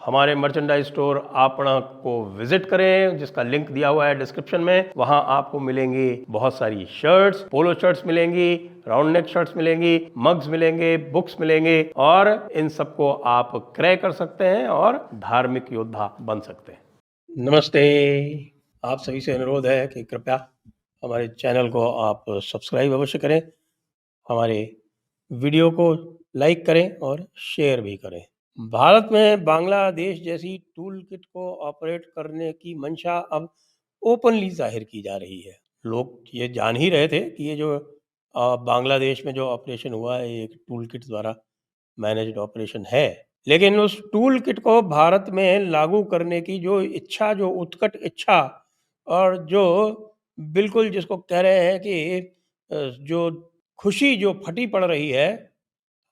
हमारे merchandise store आपण को विजिट करें, जिसका लिंक दिया हुआ है डिस्क्रिप्शन में। वहां आपको मिलेंगी बहुत सारी शर्ट्स, पोलो शर्ट्स मिलेंगी, राउंड नेक शर्ट्स मिलेंगी, मग्स मिलेंगे, बुक्स मिलेंगे, और इन सबको आप क्रय कर सकते हैं और धार्मिक योद्धा बन सकते हैं। नमस्ते। आप सभी से अनुरोध है कि कृपया हमारे चैनल को आप सब्सक्राइब अवश्य करें, हमारे वीडियो को लाइक करें और शेयर भी करें। भारत में बांग्लादेश जैसी टूल किट को ऑपरेट करने की मंशा अब ओपनली जाहिर की जा रही है। लोग ये जान ही रहे थे कि ये जो बांग्लादेश में जो ऑपरेशन हुआ है, ये एक टूल किट द्वारा मैनेज्ड ऑपरेशन है। लेकिन उस टूल किट को भारत में लागू करने की जो इच्छा, जो उत्कट इच्छा, और जो बिल्कुल जिसको कह रहे हैं कि जो खुशी जो फटी पड़ रही है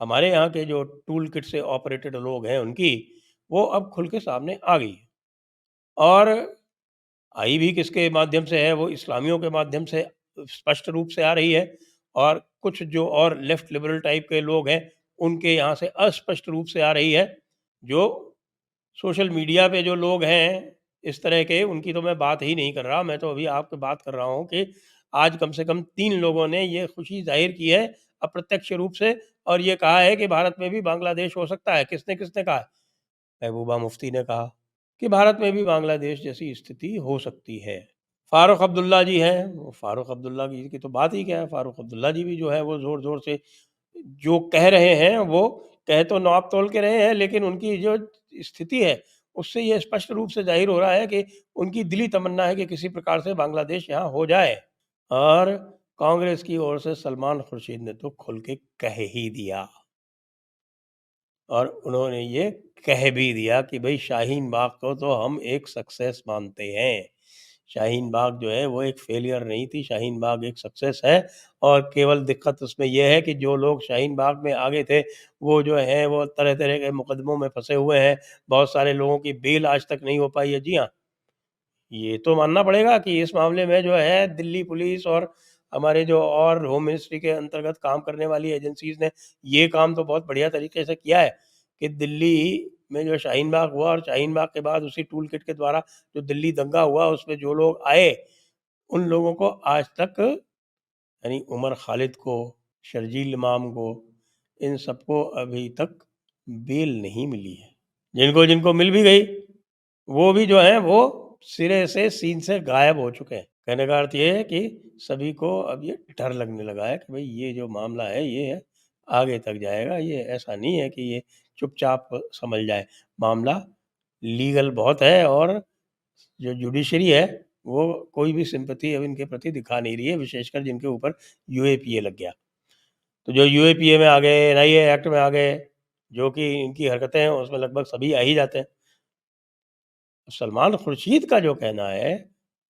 हमारे यहाँ के जो टूल किट से ऑपरेटेड लोग हैं उनकी, वो अब खुल के सामने आ गई है। और आई भी किसके माध्यम से है, वो इस्लामियों के माध्यम से स्पष्ट रूप से आ रही है, और कुछ जो और लेफ्ट लिबरल टाइप के लोग हैं उनके यहाँ से अस्पष्ट रूप से आ रही है। जो सोशल मीडिया पे जो लोग हैं इस तरह के, उनकी तो मैं बात ही नहीं कर रहा, मैं तो अभी आपसे बात कर रहा हूँ कि आज कम से कम 3 लोगों ने ये खुशी जाहिर की है अप्रत्यक्ष रूप से, और ये कहा है कि भारत में भी बांग्लादेश हो सकता है। किसने किसने कहा? महबूबा मुफ्ती ने कहा कि भारत में भी बांग्लादेश जैसी स्थिति हो सकती है। फारूक अब्दुल्ला जी हैं, वो फारूक अब्दुल्ला जी की तो बात ही क्या है। फारूक अब्दुल्ला जी भी जो है वो ज़ोर-ज़ोर से जो कह रहे हैं, वो कह तो नौब तोल के रहे हैं, लेकिन उनकी जो स्थिति है उससे ये स्पष्ट रूप से ज़ाहिर हो रहा है कि उनकी दिली तमन्ना है कि किसी प्रकार से बांग्लादेश यहाँ हो जाए। और कांग्रेस की ओर से सलमान खुर्शीद ने तो खुल के कह ही दिया, और उन्होंने ये कह भी दिया कि भाई शाहीन बाग को तो हम एक सक्सेस मानते हैं। शाहीन बाग जो है वो एक फेलियर नहीं थी, शाहीन बाग एक सक्सेस है। और केवल दिक्कत उसमें यह है कि जो लोग शाहीन बाग में आगे थे वो जो है वो तरह तरह के मुकदमों में फंसे हुए हैं। बहुत सारे लोगों की बेल आज तक नहीं हो पाई है। जी हाँ, ये तो मानना पड़ेगा कि इस मामले में जो है दिल्ली पुलिस और हमारे जो और होम मिनिस्ट्री के अंतर्गत काम करने वाली एजेंसीज ने ये काम तो बहुत बढ़िया तरीके से किया है कि दिल्ली में जो शाहीन बाग हुआ, और शाहीन बाग के बाद उसी टूल किट के द्वारा जो दिल्ली दंगा हुआ उसमें जो लोग आए, उन लोगों को आज तक, यानी उमर खालिद को, शर्जील इमाम को, इन सबको अभी तक बेल नहीं मिली है। जिनको जिनको मिल भी गई वो भी जो है वो सिरे से सीन से गायब हो चुके हैं। कहने का अर्थ ये है कि सभी को अब ये डर लगने लगा है कि भाई ये जो मामला है ये है, आगे तक जाएगा। ये ऐसा नहीं है कि ये चुपचाप संभल जाए। मामला लीगल बहुत है, और जो जुडिशरी है वो कोई भी सिंपैथी अब इनके प्रति दिखा नहीं रही है, विशेषकर जिनके ऊपर यूएपीए लग गया। तो जो यूएपीए में आ गए, एनआईए एक्ट में आ गए, जो कि इनकी हरकतें हैं उसमें लगभग सभी आ ही जाते हैं। सलमान खुर्शीद का जो कहना है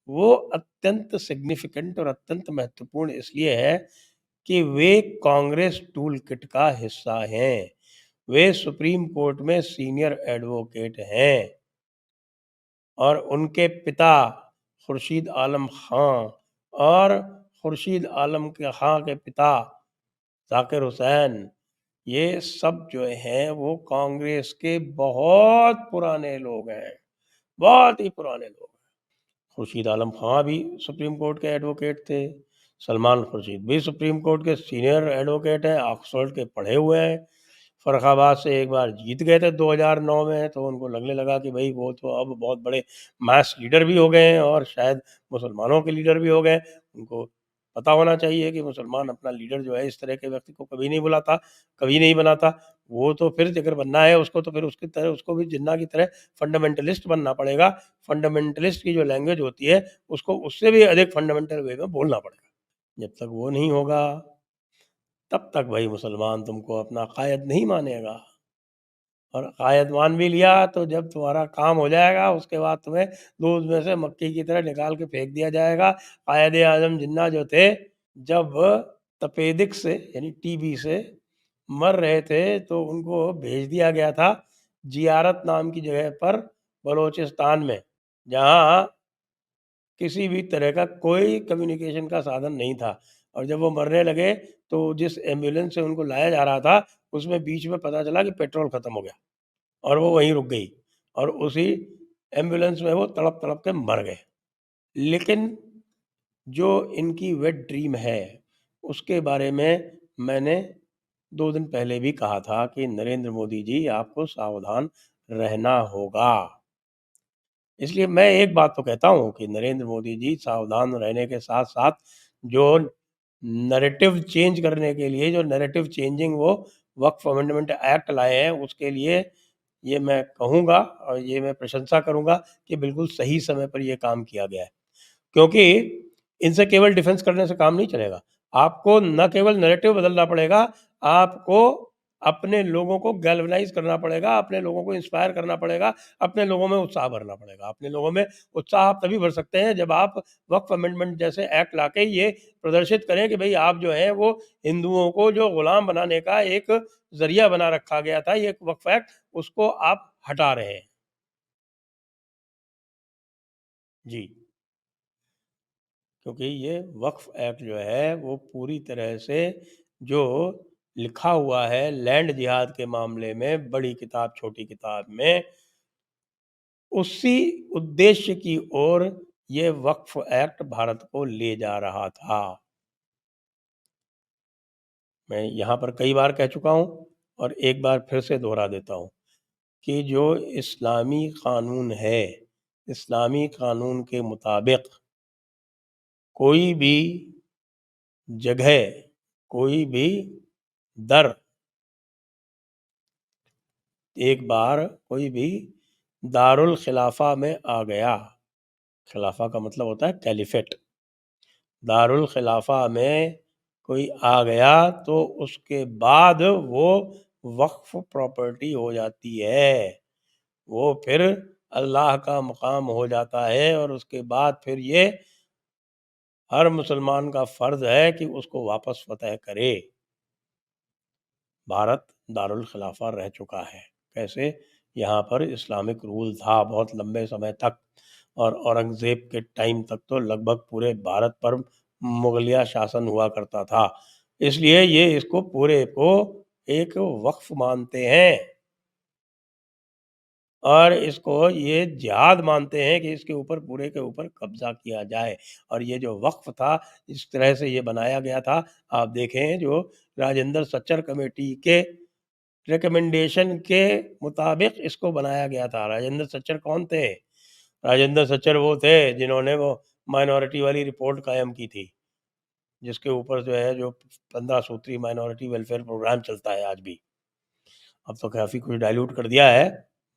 वो अत्यंत सिग्निफिकेंट और अत्यंत महत्वपूर्ण इसलिए है कि वे कांग्रेस टूल किट का हिस्सा हैं। वे सुप्रीम कोर्ट में सीनियर एडवोकेट हैं, और उनके पिता खुर्शीद आलम खां और खुर्शीद आलम के खां के पिता जाकिर हुसैन, ये सब जो हैं वो कांग्रेस के बहुत पुराने लोग हैं, बहुत ही पुराने लोग। खुर्शीद आलम खां भी सुप्रीम कोर्ट के एडवोकेट थे। सलमान खुर्शीद भी सुप्रीम कोर्ट के सीनियर एडवोकेट हैं, ऑक्सफोर्ड के पढ़े हुए हैं। फर्रुखाबाद से एक बार जीत गए थे 2009 में, तो उनको लगने लगा कि भाई वो तो अब बहुत बड़े मास लीडर भी हो गए हैं, और शायद मुसलमानों के लीडर भी हो गए। उनको पता होना चाहिए कि मुसलमान अपना लीडर जो है इस तरह के व्यक्ति को कभी नहीं बुलाता, कभी नहीं बनाता। वो तो फिर अगर बनना है उसको, तो फिर उसकी तरह उसको भी जिन्ना की तरह फंडामेंटलिस्ट बनना पड़ेगा। फंडामेंटलिस्ट की जो लैंग्वेज होती है उसको उससे भी अधिक फंडामेंटल वे में बोलना पड़ेगा। जब तक वो नहीं होगा तब तक भाई मुसलमान तुमको अपना कायद नहीं मानेगा। और कायद मान भी लिया तो जब तुम्हारा काम हो जाएगा उसके बाद तुम्हें दूध में से मक्खी की तरह निकाल के फेंक दिया जाएगा। कायद आजम जिन्ना जो थे, जब तपेदिक से यानी टीबी से मर रहे थे तो उनको भेज दिया गया था जियारत नाम की जगह पर बलोचिस्तान में, जहाँ किसी भी तरह का कोई कम्युनिकेशन का साधन नहीं था। और जब वो मरने लगे तो जिस एम्बुलेंस से उनको लाया जा रहा था उसमें बीच में पता चला कि पेट्रोल ख़त्म हो गया, और वो वहीं रुक गई। और उसी एम्बुलेंस में वो तड़प तड़प के मर गए। लेकिन जो इनकी वेट ड्रीम है, उसके बारे में मैंने 2 दिन पहले भी कहा था कि नरेंद्र मोदी जी आपको सावधान रहना होगा। इसलिए मैं एक बात तो कहता हूँ कि नरेंद्र मोदी जी सावधान रहने के साथ-साथ जो नैरेटिव चेंज करने के लिए, जो नैरेटिव चेंजिंग वो वक्फ अमेंडमेंट एक्ट लाए हैं, उसके लिए ये मैं कहूँगा और ये मैं प्रशंसा करूँगा कि बिल्कुल सही समय पर ये काम किया गया है। क्योंकि इनसे केवल डिफेंस करने से काम नहीं चलेगा। आपको न केवल नैरेटिव बदलना पड़ेगा, आपको अपने लोगों को गैल्वेनाइज़ करना पड़ेगा, अपने लोगों को इंस्पायर करना पड़ेगा, अपने लोगों में उत्साह भरना पड़ेगा। अपने लोगों में उत्साह आप तभी भर सकते हैं जब आप वक्फ अमेंडमेंट जैसे एक्ट लाके ये प्रदर्शित करें कि भई आप जो हैं वो हिंदुओं को जो गुलाम बनाने का एक ज़रिया बना रखा गया था, ये वक्फ एक्ट, उसको आप हटा रहे हैं। जी। क्योंकि ये वक्फ एक्ट जो है वो पूरी तरह से जो लिखा हुआ है लैंड जिहाद के मामले में बड़ी किताब छोटी किताब में, उसी उद्देश्य की ओर ये वक्फ एक्ट भारत को ले जा रहा था। मैं यहाँ पर कई बार कह चुका हूँ और एक बार फिर से दोहरा देता हूँ कि जो इस्लामी कानून है, इस्लामी कानून के मुताबिक कोई भी जगह, कोई भी दर, एक बार कोई भी दारुल खिलाफा में आ गया, खिलाफा का मतलब होता है कैलिफेट, दारुल खिलाफा में कोई आ गया तो उसके बाद वो वक्फ प्रॉपर्टी हो जाती है, वो फिर अल्लाह का मकाम हो जाता है और उसके बाद फिर ये हर मुसलमान का फ़र्ज़ है कि उसको वापस फ़तह करे। भारत दारुल खिलाफा रह चुका है। कैसे? यहाँ पर इस्लामिक रूल था बहुत लंबे समय तक और औरंगज़ेब के टाइम तक तो लगभग पूरे भारत पर मुग़लिया शासन हुआ करता था। इसलिए ये इसको पूरे को एक वक़्फ़ मानते हैं और इसको ये जिहाद मानते हैं कि इसके ऊपर पूरे के ऊपर कब्ज़ा किया जाए। और ये जो वक़्फ़ था, इस तरह से ये बनाया गया था। आप देखें जो राजेंद्र सच्चर कमेटी के रिकमेंडेशन के मुताबिक इसको बनाया गया था। राजेंद्र सच्चर कौन थे? राजेंद्र सच्चर वो थे जिन्होंने वो माइनॉरिटी वाली रिपोर्ट कायम की थी, जिसके ऊपर जो है जो 15 सूत्री माइनॉरिटी वेलफेयर प्रोग्राम चलता है आज भी। अब तो काफ़ी कुछ डाइल्यूट कर दिया है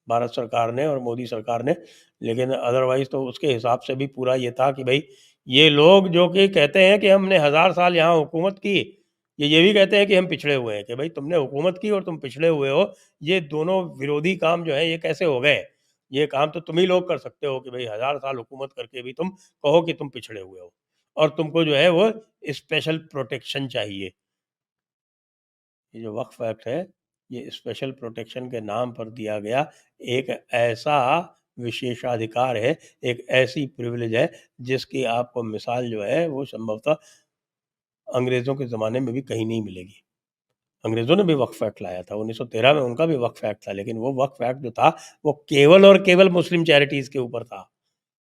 भारत सरकार ने और मोदी सरकार ने, लेकिन अदरवाइज़ तो उसके हिसाब से भी पूरा ये था कि भई ये लोग जो कि कहते हैं कि हमने 1000 साल यहाँ हुकूमत की, ये भी कहते हैं कि हम पिछड़े हुए हैं कि भई तुमने हुकूमत की और तुम पिछड़े हुए हो, ये दोनों विरोधी काम जो है ये कैसे हो गए? ये काम तो तुम ही लोग कर सकते हो कि भई 1000 साल हुकूमत करके भी तुम कहो कि तुम पिछड़े हुए हो और तुमको जो है वो स्पेशल प्रोटेक्शन चाहिए। ये जो वक्फ एक्ट है, ये स्पेशल प्रोटेक्शन के नाम पर दिया गया एक ऐसा विशेषाधिकार है, एक ऐसी प्रिविलेज है, जिसकी आपको मिसाल जो है वो संभवतः अंग्रेज़ों के ज़माने में भी कहीं नहीं मिलेगी। अंग्रेज़ों ने भी वक्फ एक्ट लाया था, 1913 में उनका भी वक्फ एक्ट था, लेकिन वो वक्फ एक्ट जो था, वो केवल और केवल मुस्लिम चैरिटीज़ के ऊपर था।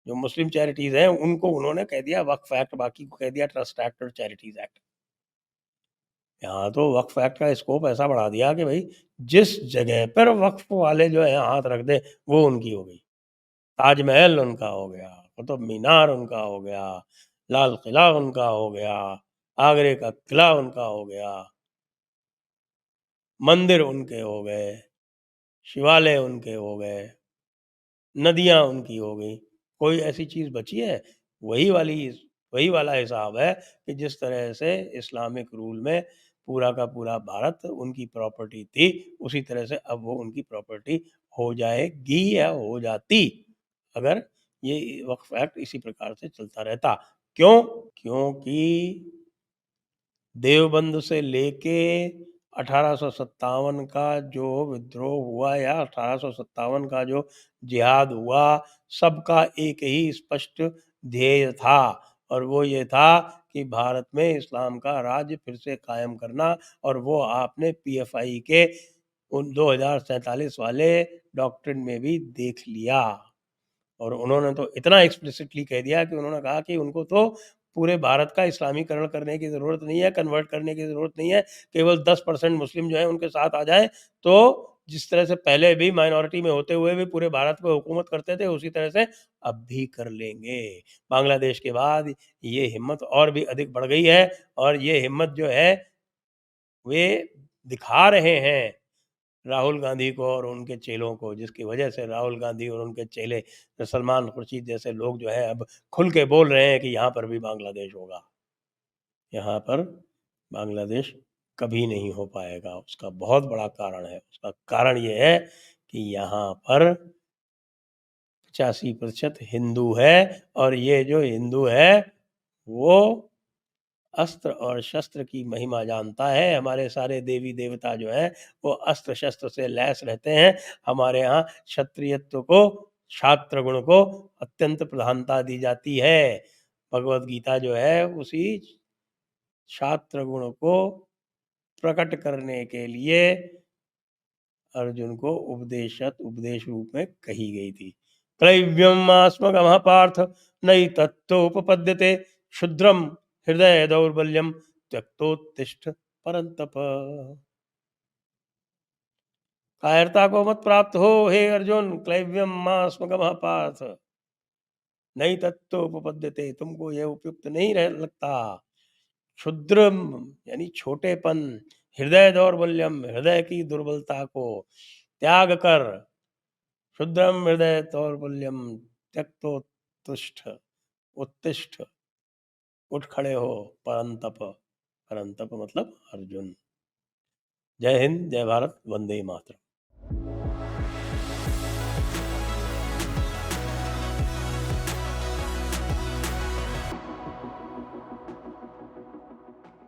जो मुस्लिम चैरिटीज़ हैं, उनको उन्होंने कह दिया वक्फ एक्ट, बाकी को कह दिया ट्रस्ट एक्ट और चैरिटीज़ एक्ट। यहाँ तो वक्फ एक्ट का स्कोप ऐसा बढ़ा दिया कि भई जिस जगह पर वक्फ वाले जो है हाथ रख दें, वो उनकी हो गई। ताजमहल उनका हो गया, कुतुब मीनार उनका हो गया, लाल किला उनका हो गया, आगरे का किला उनका हो गया, मंदिर उनके हो गए, शिवालय उनके हो गए, नदियाँ उनकी हो गई। कोई ऐसी चीज़ बची है? वही वाली वही वाला हिसाब है कि जिस तरह से इस्लामिक रूल में पूरा का पूरा भारत उनकी प्रॉपर्टी थी, उसी तरह से अब वो उनकी प्रॉपर्टी हो जाएगी या हो जाती, अगर ये वक़्फ़ एक्ट इसी प्रकार से चलता रहता। क्यों? क्योंकि देवबंद से लेके 1857 का जो विद्रोह हुआ या 1857 का जो जिहाद हुआ, सबका एक ही स्पष्ट ध्येय था और वो ये था कि भारत में इस्लाम का राज्य फिर से कायम करना और वो आपने पीएफआई के उन 2047 वाले डॉक्ट्रिन में भी देख लिया। और उन्होंने तो इतना एक्सप्लिसिटली कह दिया कि उन्होंने कहा कि उनको तो पूरे भारत का इस्लामीकरण करने की ज़रूरत नहीं है, कन्वर्ट करने की ज़रूरत नहीं है, केवल 10% मुस्लिम जो है उनके साथ आ जाए, तो जिस तरह से पहले भी माइनॉरिटी में होते हुए भी पूरे भारत पे हुकूमत करते थे, उसी तरह से अब भी कर लेंगे। बांग्लादेश के बाद ये हिम्मत और भी अधिक बढ़ गई है, और ये हिम्मत जो है वे दिखा रहे हैं राहुल गांधी को और उनके चेलों को, जिसकी वजह से राहुल गांधी और उनके चेले सलमान खुर्शीद जैसे लोग जो है अब खुल के बोल रहे हैं कि यहाँ पर भी बांग्लादेश होगा। यहाँ पर बांग्लादेश कभी नहीं हो पाएगा। उसका बहुत बड़ा कारण है, उसका कारण ये है कि यहाँ पर 85% हिंदू है, और ये जो हिंदू है वो अस्त्र और शस्त्र की महिमा जानता है। हमारे सारे देवी देवता जो हैं वो अस्त्र शस्त्र से लैस रहते हैं। हमारे यहाँ क्षत्रियत्व को, क्षात्र गुण को अत्यंत प्रधानता दी जाती है। भगवत गीता जो है उसी क्षात्र गुण को प्रकट करने के लिए अर्जुन को उपदेश रूप में कही गई थी। क्लैव्यम आस्मगमः पार्थ नई तत्वोपपद्यते क्षुद्रम हृदय दौर्बल्यम त्यक्तोत्तिष्ठ परंतप। कायरता को मत प्राप्त हो हे अर्जुन, क्लैव्यम मास्मगमः पार्थ नई तत्वोपपद्यते, तुमको यह उपयुक्त नहीं रह लगता। क्षुद्रम यानी छोटेपन, हृदय दौर्बल्यम हृदय की दुर्बलता को त्याग कर, क्षुद्रम हृदय दौर्बल्यम त्यक्तोत्तिष्ठ, उत्तिष्ठ उठ खड़े हो, परंतप, परंतप मतलब अर्जुन। जय हिंद, जय भारत, वंदे मातरम।